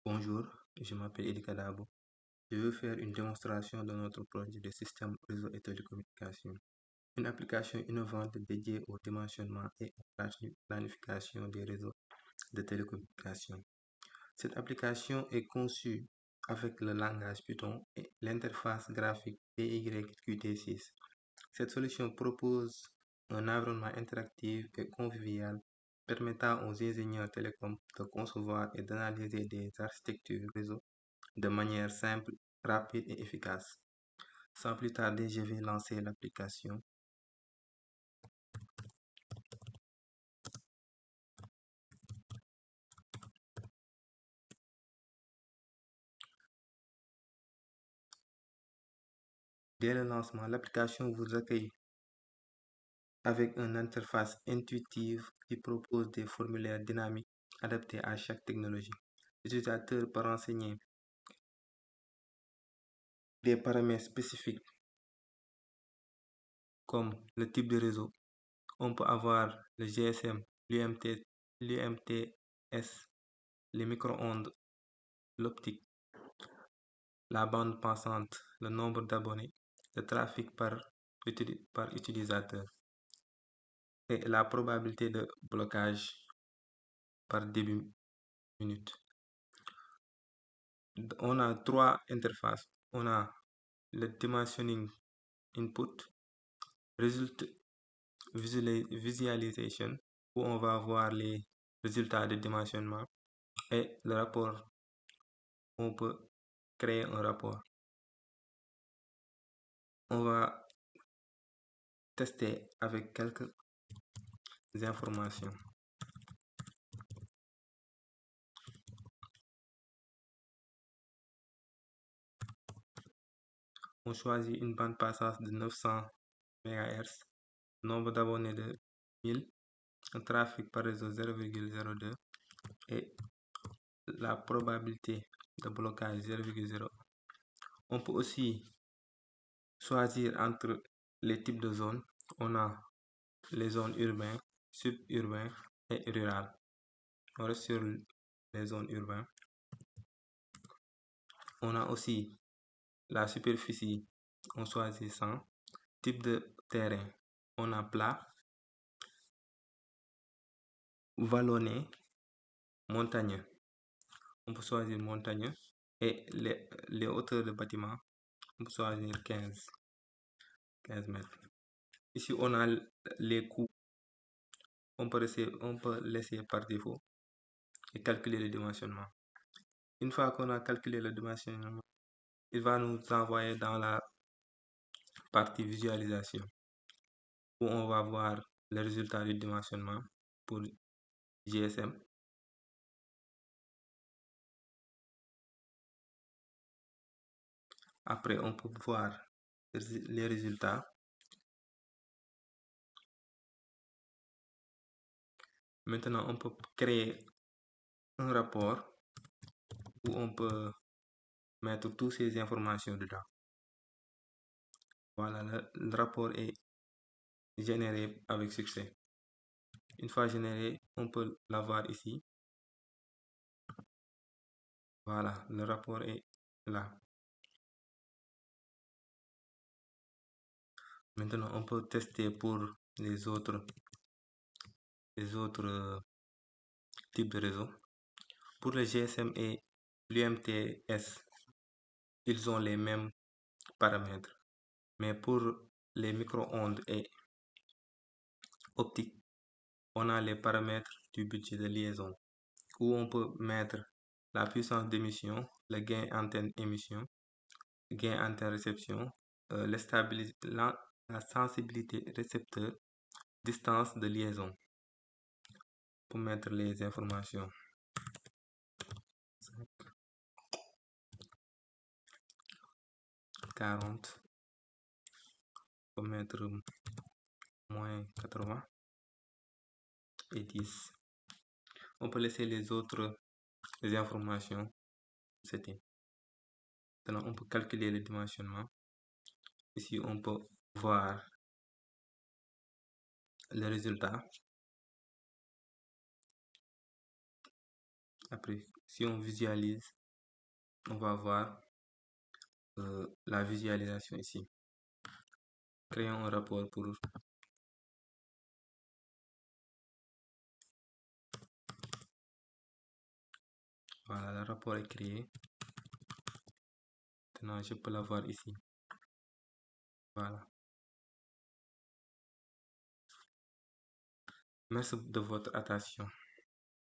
Bonjour, je m'appelle Eddie Kadabo. Je veux faire une démonstration de notre projet de système réseau et télécommunication, une application innovante dédiée au dimensionnement et à la planification des réseaux de télécommunication. Cette application est conçue avec le langage Python et l'interface graphique PYQT6. Cette solution propose un environnement interactif et convivial permettant aux ingénieurs télécoms de concevoir et d'analyser des architectures réseau de manière simple, rapide et efficace. Sans plus tarder, je vais lancer l'application. Dès le lancement, l'application vous accueille avec une interface intuitive qui propose des formulaires dynamiques adaptés à chaque technologie. L'utilisateur peut renseigner des paramètres spécifiques comme le type de réseau. On peut avoir le GSM, l'UMTS, les micro-ondes, l'optique, la bande passante, le nombre d'abonnés, le trafic par utilisateur et la probabilité de blocage par début minute. On a trois interfaces. On a le dimensioning input, result visualization, où on va voir les résultats de dimensionnement, et le rapport. On peut créer un rapport. On va tester avec quelques informations. On choisit une bande passante de 900 MHz, nombre d'abonnés de 1000, un trafic par réseau 0,02 et la probabilité de blocage 0,01. On peut aussi choisir entre les types de zones. On a les zones urbaines, suburbaines et rurales. On reste sur les zones urbaines. On a aussi la superficie, on choisit 100. Type de terrain, on a plat, vallonné, montagneux. On peut choisir montagneux et les hauteurs de bâtiment, on peut choisir 15 mètres. Ici, on a les coûts. On peut laisser par défaut et calculer le dimensionnement. Une fois qu'on a calculé le dimensionnement, il va nous envoyer dans la partie visualisation où on va voir le résultat du dimensionnement pour GSM. Après, on peut voir les résultats. Maintenant, on peut créer un rapport où on peut mettre toutes ces informations dedans. Voilà, le rapport est généré avec succès. Une fois généré, on peut l'avoir ici. Voilà, le rapport est là. Maintenant, on peut tester pour les autres types de réseaux. Pour le GSM et l'UMTS, ils ont les mêmes paramètres. Mais pour les micro-ondes et optiques, on a les paramètres du budget de liaison où on peut mettre la puissance d'émission, le gain antenne émission, gain antenne réception, la sensibilité récepteur, distance de liaison. Pour mettre les informations. 40. Pour mettre moins 80 et 10. On peut laisser les autres informations. C'était. Maintenant, on peut calculer le dimensionnement. Ici, on peut voir le résultat. Après, si on visualise, on va voir la visualisation ici. Créons un rapport pour voilà, le rapport est créé. Maintenant, je peux l'avoir ici. Voilà. Merci de votre attention.